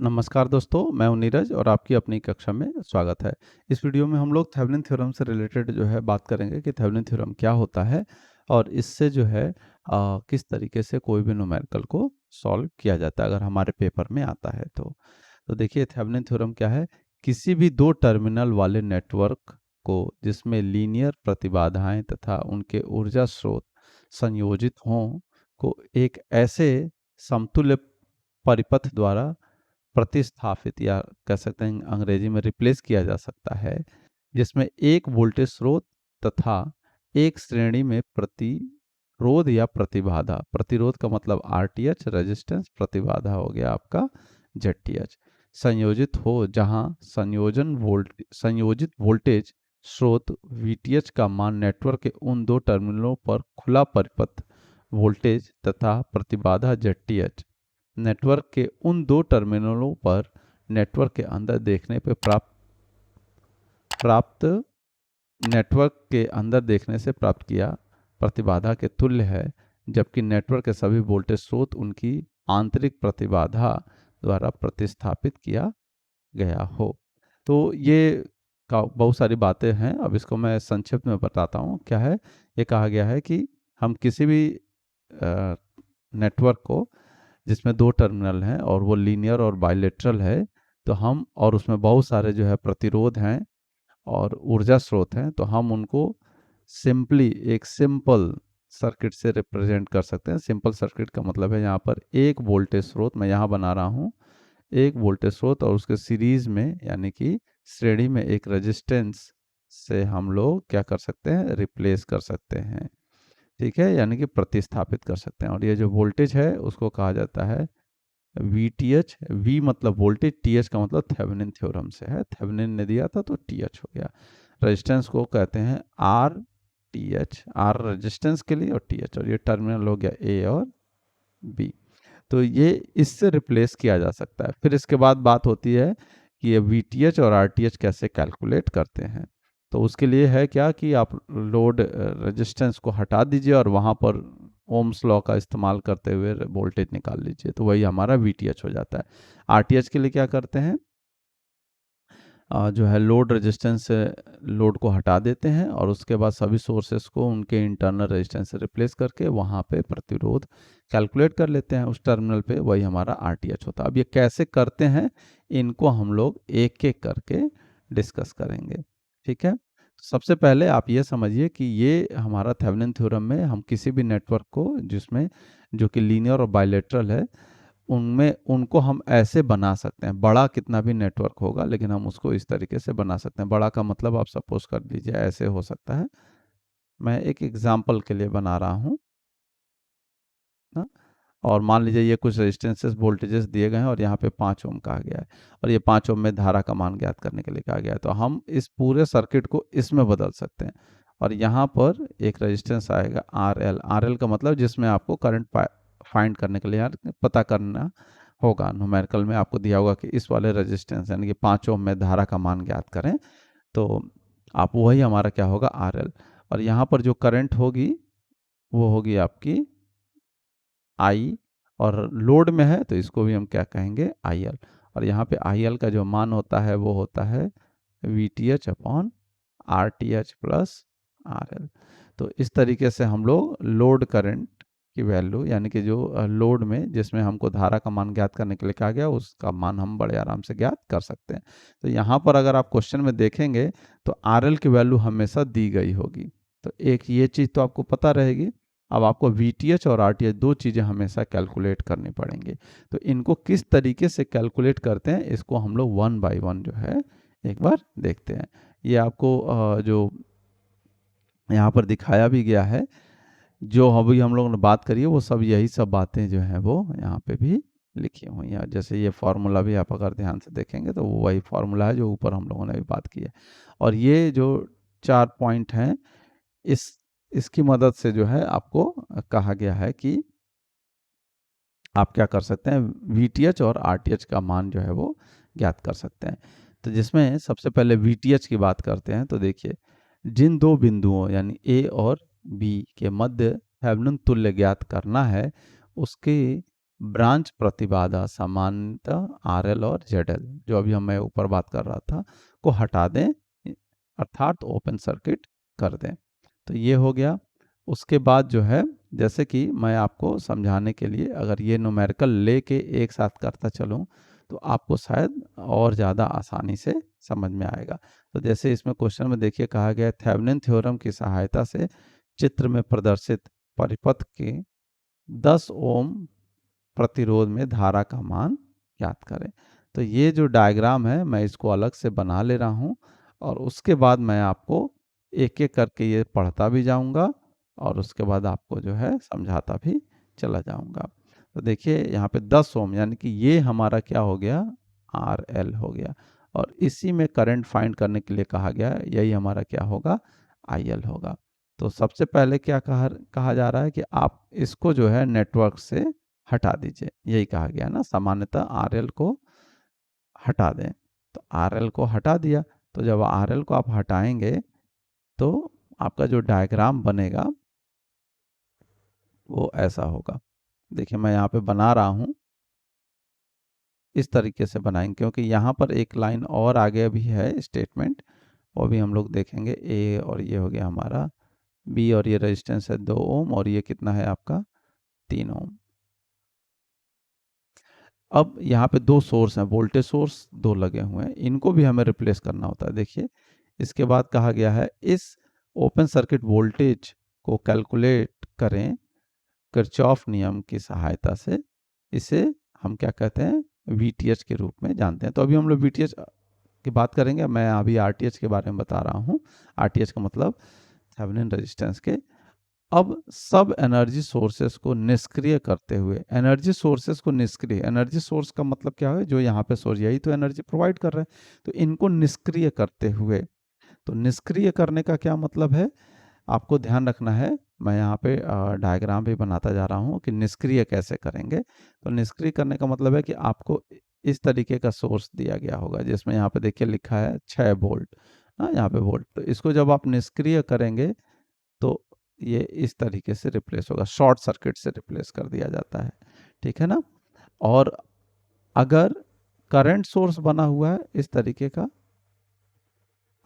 नमस्कार दोस्तों, मैं हूं नीरज और आपकी अपनी कक्षा में स्वागत है। इस वीडियो में हम लोग थेवेनिन थ्योरम से रिलेटेड जो है बात करेंगे कि थेवेनिन थ्योरम क्या होता है और इससे जो है किस तरीके से कोई भी न्यूमेरिकल को सॉल्व किया जाता है अगर हमारे पेपर में आता है तो देखिए थेवेनिन थ्योरम क्या है। किसी भी दो टर्मिनल वाले नेटवर्क को जिसमें लीनियर प्रतिबाधाएं तथा उनके ऊर्जा स्रोत संयोजित हों को एक ऐसे समतुल्य परिपथ द्वारा प्रतिस्थापित या कह सकते हैं अंग्रेजी में रिप्लेस किया जा सकता है, जिसमें एक वोल्टेज स्रोत तथा एक श्रेणी में प्रतिरोध या प्रतिबाधा, प्रतिरोध का मतलब आरटीएच रेजिस्टेंस, प्रतिबाधा हो गया आपका जेडटीएच, संयोजित हो, जहां संयोजित वोल्टेज स्रोत वीटीएच का मान नेटवर्क के उन दो टर्मिनलों पर खुला परिपथ वोल्टेज तथा प्रतिबाधा जेडटीएच नेटवर्क के उन दो टर्मिनलों पर नेटवर्क के अंदर देखने पे प्राप्त नेटवर्क के अंदर देखने से प्राप्त किया प्रतिबाधा के तुल्य है, जबकि नेटवर्क के सभी वोल्टेज स्रोत उनकी आंतरिक प्रतिबाधा द्वारा प्रतिस्थापित किया गया हो। तो ये बहुत सारी बातें हैं। अब इसको मैं संक्षिप्त में बताता हूँ क्या है। ये कहा गया है कि हम किसी भी नेटवर्क को जिसमें दो टर्मिनल हैं और वो लीनियर और बाइलेटरल है, तो हम और उसमें बहुत सारे जो है प्रतिरोध हैं और ऊर्जा स्रोत हैं, तो हम उनको सिंपली एक सिंपल सर्किट से रिप्रेजेंट कर सकते हैं। सिंपल सर्किट का मतलब है यहाँ पर एक वोल्टेज स्रोत मैं यहाँ बना रहा हूँ, एक वोल्टेज स्रोत और उसके सीरीज में यानी कि श्रेणी में एक रेजिस्टेंस से हम लोग क्या कर सकते हैं, रिप्लेस कर सकते हैं। ठीक है, यानी कि प्रतिस्थापित कर सकते हैं। और ये जो वोल्टेज है उसको कहा जाता है वी टी एच। वी मतलब वोल्टेज, टी एच का मतलब थेवेनिन थ्योरम से है, थेवेनिन ने दिया था तो टी एच हो गया। रेजिस्टेंस को कहते हैं R T H, R resistance के लिए और टी एच, और ये टर्मिनल हो गया ए और बी। तो ये इससे रिप्लेस किया जा सकता है। फिर इसके बाद बात होती है कि ये वी टी एच और आर टी एच कैसे कैलकुलेट करते हैं। तो उसके लिए है क्या कि आप लोड रेजिस्टेंस को हटा दीजिए और वहाँ पर ओम्स लॉ का इस्तेमाल करते हुए वोल्टेज निकाल लीजिए, तो वही हमारा वी टी एच हो जाता है। आर टी एच के लिए क्या करते हैं, जो है लोड रेजिस्टेंस से लोड को हटा देते हैं और उसके बाद सभी सोर्सेस को उनके इंटरनल रेजिस्टेंस से रिप्लेस करके वहाँ पे प्रतिरोध कैलकुलेट कर लेते हैं उस टर्मिनल पे, वही हमारा आरटीएच होता है। अब ये कैसे करते हैं, इनको हम लोग एक एक करके डिस्कस करेंगे। ठीक है, सबसे पहले आप ये समझिए कि ये हमारा थेवेनिन थ्योरम में हम किसी भी नेटवर्क को जिसमें जो कि लीनियर और बाइलेटरल है उनमें उनको हम ऐसे बना सकते हैं। बड़ा कितना भी नेटवर्क होगा लेकिन हम उसको इस तरीके से बना सकते हैं। बड़ा का मतलब आप सपोज कर लीजिए ऐसे हो सकता है, मैं एक एग्जांपल के लिए बना रहा हूँ ना। और मान लीजिए ये कुछ रेजिस्टेंसेस वोल्टेजेस दिए गए हैं और यहाँ पे 5 ओम कहा गया है और ये 5 ओम में धारा का मान ज्ञात करने के लिए कहा गया है, तो हम इस पूरे सर्किट को इसमें बदल सकते हैं। और यहाँ पर एक रेजिस्टेंस आएगा आर एल। आर एल का मतलब जिसमें आपको करंट फाइंड करने के लिए यार पता करना होगा। न्यूमेरिकल में आपको दिया होगा कि इस वाले रेजिस्टेंस यानी कि 5 ओम में धारा का मान ज्ञात करें, तो आप वही हमारा क्या होगा आर एल। और यहाँ पर जो करंट होगी वो होगी आपकी आई, और लोड में है तो इसको भी हम क्या कहेंगे आई एल। और यहाँ पे आई एल का जो मान होता है वो होता है we T H upon are T H plus R L. तो इस तरीके से हम लोग लोड करंट की वैल्यू यानी कि जो लोड में जिसमें हमको धारा का मान ज्ञात करने के लिए कहा गया उसका मान हम बड़े आराम से ज्ञात कर सकते हैं। तो यहाँ पर अगर आप क्वेश्चन में देखेंगे तो आर एल की वैल्यू हमेशा दी गई होगी, तो एक ये चीज़ तो आपको पता रहेगी। अब आपको वी टी एच और आर टी एच दो चीज़ें हमेशा कैलकुलेट करनी पड़ेंगी। तो इनको किस तरीके से कैलकुलेट करते हैं इसको हम लोग वन बाय वन जो है एक बार देखते हैं। ये आपको जो यहाँ पर दिखाया भी गया है, जो अभी हम लोगों ने बात करी है वो सब यही सब बातें जो हैं वो यहाँ पे भी लिखी हुई हैं। जैसे ये फार्मूला भी आप अगर ध्यान से देखेंगे तो वो वही फार्मूला है जो ऊपर हम लोगों ने भी बात की है। और ये जो 4 पॉइंट हैं इस इसकी मदद से जो है आपको कहा गया है कि आप क्या कर सकते हैं, वी टी एच और आर टी एच का मान जो है वो ज्ञात कर सकते हैं। तो जिसमें सबसे पहले वी टी एच की बात करते हैं, तो देखिए जिन दो बिंदुओं यानी ए और बी के मध्य थेवेनिन तुल्य ज्ञात करना है उसके ब्रांच प्रतिबाधा सामान्यतः RL और ZL, जो अभी मैं ऊपर बात कर रहा था, को हटा दें, अर्थात ओपन सर्किट कर दें। तो ये हो गया। उसके बाद जो है, जैसे कि मैं आपको समझाने के लिए अगर ये न्यूमेरिकल लेके एक साथ करता चलूँ तो आपको शायद और ज़्यादा आसानी से समझ में आएगा। तो जैसे इसमें क्वेश्चन में देखिए कहा गया है, थेवेनिन थ्योरम की सहायता से चित्र में प्रदर्शित परिपथ के 10 ओम प्रतिरोध में धारा का मान ज्ञात करें। तो ये जो डायग्राम है मैं इसको अलग से बना ले रहा हूँ और उसके बाद मैं आपको एक एक करके ये पढ़ता भी जाऊंगा और उसके बाद आपको जो है समझाता भी चला जाऊंगा। तो देखिए यहाँ पे 10 ओम यानी कि ये हमारा क्या हो गया, RL हो गया, और इसी में करंट फाइंड करने के लिए कहा गया है, यही हमारा क्या होगा, IL होगा। तो सबसे पहले क्या कहा जा रहा है कि आप इसको जो है नेटवर्क से हटा दीजिए, यही कहा गया ना, सामान्यतः RL को हटा दें। तो RL को हटा दिया, तो जब RL को आप हटाएंगे तो आपका जो डायग्राम बनेगा वो ऐसा होगा। देखिए मैं यहाँ पे बना रहा हूँ, इस तरीके से बनाएंगे क्योंकि यहाँ पर एक लाइन और आगे भी है स्टेटमेंट, वो भी हम लोग देखेंगे। ए और ये हो गया हमारा बी, और ये रेजिस्टेंस है 2 ओम, और ये कितना है आपका 3 ओम। अब यहाँ पे दो सोर्स हैं, वोल्टेज सोर्स दो लगे हुए हैं, इनको भी हमें रिप्लेस करना होता है। देखिए इसके बाद कहा गया है इस ओपन सर्किट वोल्टेज को कैलकुलेट करें किरचॉफ नियम की सहायता से। इसे हम क्या कहते हैं, VTH के रूप में जानते हैं। तो अभी हम लोग VTH की बात करेंगे, मैं अभी RTH के बारे में बता रहा हूँ। RTH का मतलब थेवेनिन रेजिस्टेंस के। अब सब एनर्जी सोर्सेस को निष्क्रिय करते हुए, एनर्जी सोर्सेस को निष्क्रिय, एनर्जी सोर्स का मतलब क्या है, जो यहाँ पे सोर्स यही तो एनर्जी प्रोवाइड कर रहे हैं, तो इनको निष्क्रिय करते हुए। तो निष्क्रिय करने का क्या मतलब है, आपको ध्यान रखना है। मैं यहाँ पे डायग्राम भी बनाता जा रहा हूँ कि निष्क्रिय कैसे करेंगे। तो निष्क्रिय करने का मतलब है कि आपको इस तरीके का सोर्स दिया गया होगा जिसमें यहाँ पे देखिए लिखा है 6 वोल्ट, हाँ यहाँ पे वोल्ट। तो इसको जब आप निष्क्रिय करेंगे तो ये इस तरीके से रिप्लेस होगा, शॉर्ट सर्किट से रिप्लेस कर दिया जाता है, ठीक है ना। और अगर करंट सोर्स बना हुआ है इस तरीके का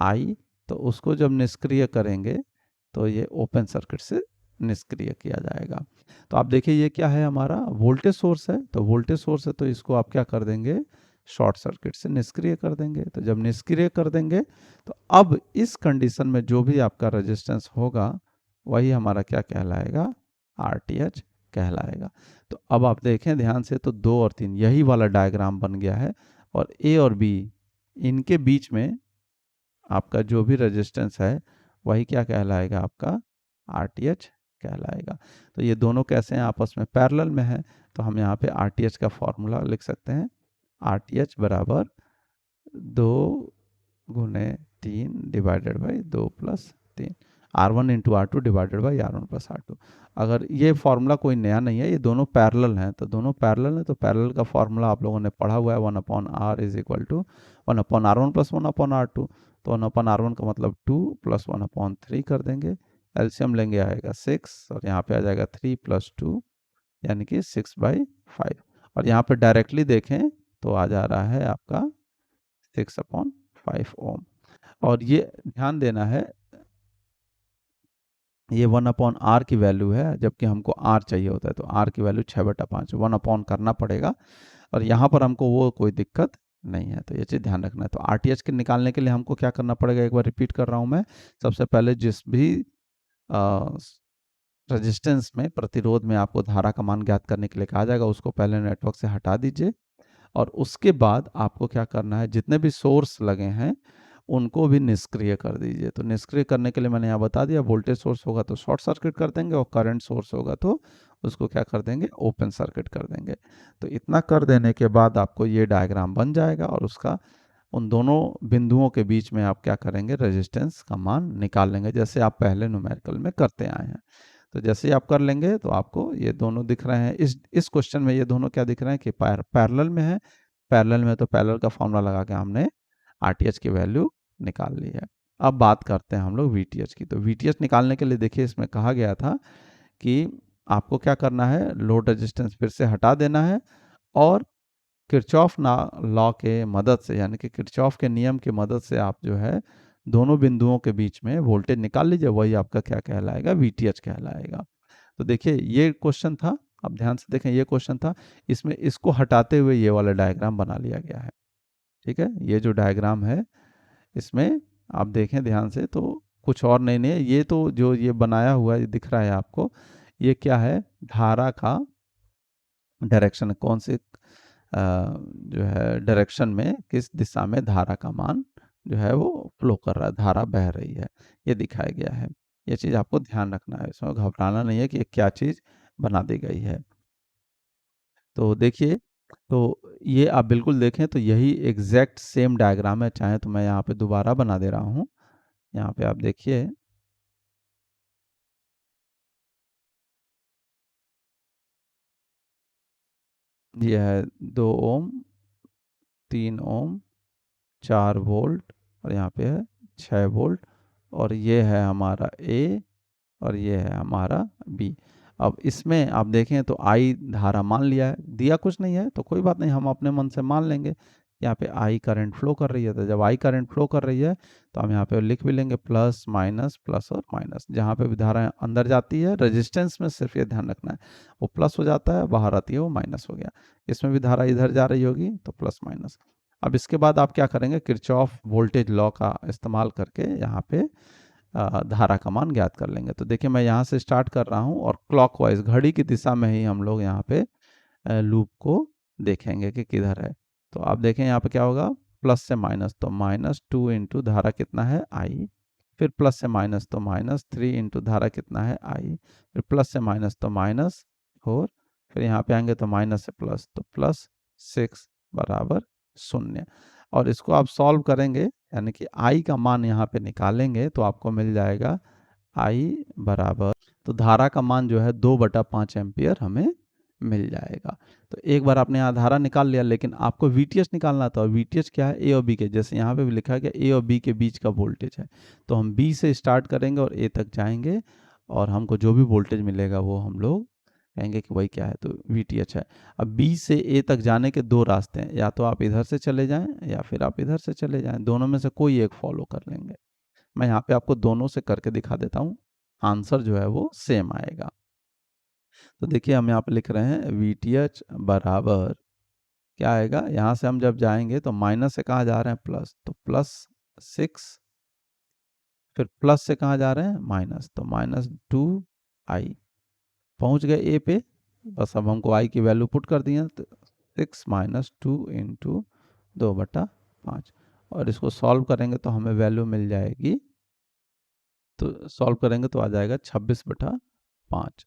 I, तो उसको जब निष्क्रिय करेंगे तो ये ओपन सर्किट से निष्क्रिय किया जाएगा। तो आप देखिए ये क्या है, हमारा वोल्टेज सोर्स है। तो वोल्टेज सोर्स है तो इसको आप क्या कर देंगे, शॉर्ट सर्किट से निष्क्रिय कर देंगे। तो जब निष्क्रिय कर देंगे तो अब इस कंडीशन में जो भी आपका रेजिस्टेंस होगा वही हमारा क्या कहलाएगा, RTH कहलाएगा। तो अब आप देखें ध्यान से, तो 2 और 3 यही वाला डायग्राम बन गया है, और A और B इनके बीच में आपका जो भी रेजिस्टेंस है वही क्या कहलाएगा, आपका RTH कहलाएगा। तो ये दोनों कैसे हैं, आपस में पैरेलल में है। तो हम यहाँ पे RTH का फॉर्मूला लिख सकते हैं, RTH बराबर 2 × 3 divided by 2 + 3, R1 × R2 divided by R1 + R2। अगर ये फॉर्मूला कोई नया नहीं है, ये दोनों पैरेलल हैं, तो दोनों पैरेलल हैं, तो पैरेलल का फॉर्मूला आप लोगों ने पढ़ा हुआ है, 1/R is equal to 1/R1 + 1/R2। तो 1/R1 का मतलब 2 + 1/3 कर देंगे, एलसीएम लेंगे आएगा 6, और यहाँ पे आ जाएगा 3 + 2 यानी कि 6/5। और यहाँ पे डायरेक्टली देखें तो आ जा रहा है आपका 6/5 ओम। और ये ध्यान देना है, ये 1/R की वैल्यू है, जबकि हमको R चाहिए होता है। तो R की वैल्यू 6/5, 1 करना पड़ेगा, और यहाँ पर हमको वो कोई दिक्कत नहीं है। तो ये चीज़ ध्यान रखना है। तो RTH के निकालने के लिए हमको क्या करना पड़ेगा, एक बार रिपीट कर रहा हूँ मैं। सबसे पहले जिस भी रेजिस्टेंस में, प्रतिरोध में आपको धारा का मान ज्ञात करने के लिए कहा जाएगा, उसको पहले नेटवर्क से हटा दीजिए। और उसके बाद आपको क्या करना है, जितने भी सोर्स लगे हैं उनको भी निष्क्रिय कर दीजिए। तो निष्क्रिय करने के लिए मैंने यहाँ बता दिया, वोल्टेज सोर्स होगा तो शॉर्ट सर्किट कर देंगे, और करंट सोर्स होगा तो उसको क्या कर देंगे, ओपन सर्किट कर देंगे। तो इतना कर देने के बाद आपको ये डायग्राम बन जाएगा, और उसका उन दोनों बिंदुओं के बीच में आप क्या करेंगे, रेजिस्टेंस का मान निकाल लेंगे, जैसे आप पहले न्यूमेरिकल में करते आए हैं। तो जैसे ही आप कर लेंगे तो आपको ये दोनों दिख रहे हैं, इस क्वेश्चन में ये दोनों क्या दिख रहे हैं कि पैरेलल में है। पैरेलल में तो पैरेलल का फॉर्मूला लगा के हमने RTH की वैल्यू निकाल ली है। अब बात करते हैं हम लोग VTH की। तो VTH निकालने के लिए देखिए इसमें कहा गया था कि आपको क्या करना है, लोड रेजिस्टेंस फिर से हटा देना है और किरचॉफ ना लॉ के मदद से, यानी कि किरचॉफ के नियम की मदद से आप जो है दोनों बिंदुओं के बीच में वोल्टेज निकाल लीजिए, वही आपका क्या कहलाएगा, वीटीएच कहलाएगा। तो देखिए ये क्वेश्चन था, अब ध्यान से देखें, ये क्वेश्चन था, इसमें इसको हटाते हुए ये वाला डायग्राम बना लिया गया है। ठीक है, ये जो डायग्राम है इसमें आप देखें ध्यान से तो कुछ और नहीं है, ये तो जो ये बनाया हुआ है दिख रहा है आपको, ये क्या है, धारा का डायरेक्शन, कौन से जो है डायरेक्शन में, किस दिशा में धारा का मान जो है वो फ्लो कर रहा है, धारा बह रही है, ये दिखाया गया है। ये चीज़ आपको ध्यान रखना है, इसमें घबराना नहीं है कि ये क्या चीज़ बना दी गई है। तो देखिए, तो ये आप बिल्कुल देखें तो यही एग्जैक्ट सेम डायग्राम है, चाहे तो मैं यहाँ पे दोबारा बना दे रहा हूँ। यहाँ पे आप देखिए, ये है 2 ओम, 3 ओम, 4 वोल्ट, और यहाँ पे है 6 वोल्ट, और ये है हमारा ए, और ये है हमारा बी। अब इसमें आप देखें तो आई धारा मान लिया है, दिया कुछ नहीं है तो कोई बात नहीं, हम अपने मन से मान लेंगे। यहाँ पे आई करंट फ्लो कर रही है, तो जब आई करंट फ्लो कर रही है तो हम यहाँ पे लिख भी लेंगे प्लस और माइनस, जहाँ पे भी धारा अंदर जाती है रेजिस्टेंस में, सिर्फ ये ध्यान रखना है, वो प्लस हो जाता है, बाहर आती है वो माइनस हो गया। इसमें भी धारा इधर जा रही होगी तो प्लस माइनस। अब इसके बाद आप क्या करेंगे, किरचॉफ वोल्टेज लॉ का इस्तेमाल करके यहाँ पे धारा का मान ज्ञात कर लेंगे। तो देखिए मैं यहाँ से स्टार्ट कर रहा हूँ और क्लॉकवाइज घड़ी की दिशा में ही हम लोग यहाँ पे लूप को देखेंगे कि किधर है। तो आप देखें यहाँ पे क्या होगा, प्लस से माइनस, तो -2 इंटू धारा कितना है आई, फिर प्लस से माइनस तो -3 इंटू धारा कितना है आई, फिर प्लस से माइनस तो -4, फिर यहाँ पे आएंगे तो माइनस से प्लस तो +6 बराबर 0। और इसको आप सॉल्व करेंगे, यानी कि आई का मान यहाँ पे निकालेंगे तो आपको मिल जाएगा आई बराबर, तो धारा का मान जो है 2/5 एम्पियर हमें मिल जाएगा। तो एक बार आपने यहाँ धारा निकाल लिया, लेकिन आपको वीटीएच निकालना था, और वीटीएच क्या है, ए और बी के, जैसे यहाँ पे भी लिखा गया ए और बी के बीच का वोल्टेज है। तो हम बी से स्टार्ट करेंगे और ए तक जाएंगे, और हमको जो भी वोल्टेज मिलेगा वो हम लोग कहेंगे कि वही क्या है, तो वीटीएच है। अब बी से ए तक जाने के दो रास्ते हैं, या तो आप इधर से चले जाएं या फिर आप इधर से चले जाएं, दोनों में से कोई एक फॉलो कर लेंगे। मैं यहाँ पे आपको दोनों से करके दिखा देता हूँ, आंसर जो है वो सेम आएगा। तो देखिए हम यहाँ पे लिख रहे हैं वीटीएच बराबर क्या आएगा, यहाँ से हम जब जाएंगे तो माइनस से कहाँ जा रहे हैं, प्लस, तो +6, फिर प्लस से कहाँ जा रहे हैं, माइनस, तो -2 आई, पहुँच गए ए पे, बस अब हमको आई की वैल्यू पुट कर दी है, तो 6 - 2 इंटू 2/5, और इसको सॉल्व करेंगे तो हमें वैल्यू मिल जाएगी, तो सॉल्व करेंगे तो आ जाएगा 26/5।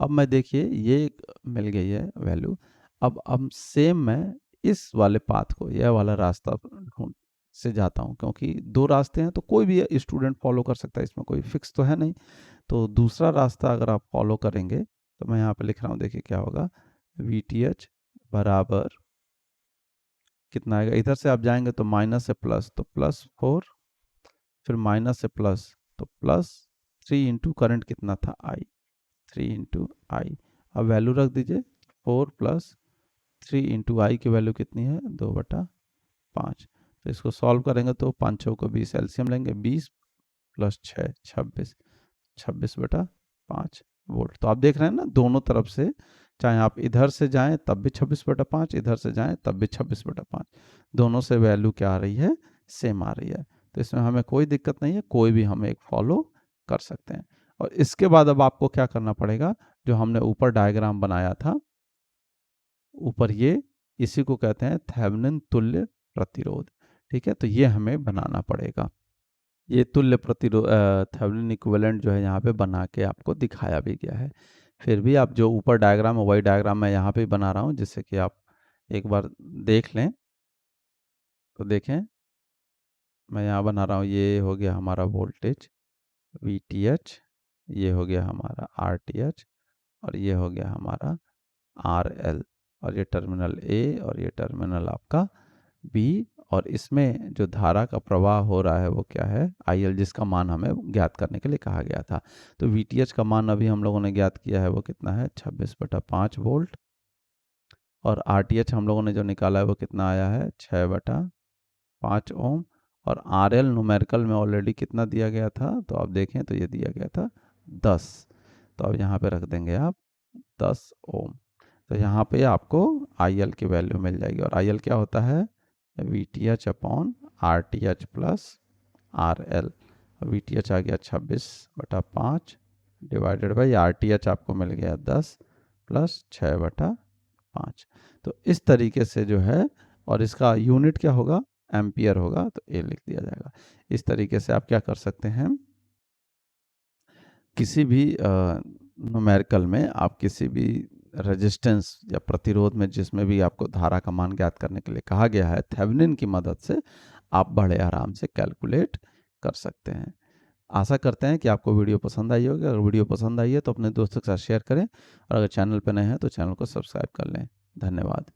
अब मैं देखिए ये मिल गई है वैल्यू। अब सेम मैं इस वाले पाथ को, यह वाला रास्ता ढूंढ से जाता हूँ, क्योंकि दो रास्ते हैं तो कोई भी स्टूडेंट फॉलो कर सकता है, इसमें कोई फिक्स तो है नहीं। तो दूसरा रास्ता अगर आप फॉलो करेंगे तो मैं यहाँ पे लिख रहा हूँ, देखिए क्या होगा, वीटीएच बराबर कितना आएगा, इधर से आप जाएंगे तो माइनस से प्लस, तो +4, फिर माइनस से प्लस तो +3 इंटू करंट कितना था आई, 3 इंटू आई। अब वैल्यू रख दीजिए, 4 + 3 इंटू आई की वैल्यू कितनी है, 2/5। तो इसको सॉल्व करेंगे तो 5 छः को 20, एलसीएम लेंगे, 20 + 6 26, 26/5 वोल्ट। तो आप देख रहे हैं ना, दोनों तरफ से, चाहे आप इधर से जाएं तब भी 26/5, इधर से जाएं तब भी 26/5, दोनों से वैल्यू क्या आ रही है, सेम आ रही है। तो इसमें हमें कोई दिक्कत नहीं है, कोई भी हम एक फॉलो कर सकते हैं। और इसके बाद अब आपको क्या करना पड़ेगा, जो हमने ऊपर डायग्राम बनाया था, ऊपर ये, इसी को कहते हैं थेवेनिन तुल्य प्रतिरोध। ठीक है, तो ये हमें बनाना पड़ेगा। ये तुल्य प्रतिरोध थेवेनिन इक्विवेलेंट जो है यहाँ पे बना के आपको दिखाया भी गया है। फिर भी आप जो ऊपर डायग्राम है वही डायग्राम मैं यहाँ पे बना रहा हूँ, जिससे कि आप एक बार देख लें। तो देखें मैं यहाँ बना रहा हूँ, ये हो गया हमारा वोल्टेज वीटीएच, ये हो गया हमारा आरटीएच, और ये हो गया हमारा आरएल, और ये टर्मिनल ए और ये टर्मिनल आपका बी, और इसमें जो धारा का प्रवाह हो रहा है वो क्या है, IL, जिसका मान हमें ज्ञात करने के लिए कहा गया था। तो VTH का मान अभी हम लोगों ने ज्ञात किया है वो कितना है, 26/5 वोल्ट। और RTH हम लोगों ने जो निकाला है वो कितना आया है, 6/5 ओम। और RL न्यूमेरिकल में ऑलरेडी कितना दिया गया था, तो आप देखें तो ये दिया गया था 10। तो अब यहाँ पे रख देंगे आप 10 ओम। तो यहाँ पे आपको IL की वैल्यू मिल जाएगी। और IL क्या होता है, VTH upon RTH plus RL। VTH आ गया 26/5 डिवाइडेड बाई RTH आपको मिल गया 10 प्लस 6/5। तो इस तरीके से जो है, और इसका यूनिट क्या होगा, एम्पियर होगा, तो ए लिख दिया जाएगा। इस तरीके से आप क्या कर सकते हैं, किसी भी न्यूमेरिकल में आप किसी भी रेजिस्टेंस या प्रतिरोध में जिसमें भी आपको धारा का मान ज्ञात करने के लिए कहा गया है, थेवेनिन की मदद से आप बड़े आराम से कैलकुलेट कर सकते हैं। आशा करते हैं कि आपको वीडियो पसंद आई होगी। अगर वीडियो पसंद आई है तो अपने दोस्तों के साथ शेयर करें, और अगर चैनल पर नए हैं तो चैनल को सब्सक्राइब कर लें। धन्यवाद।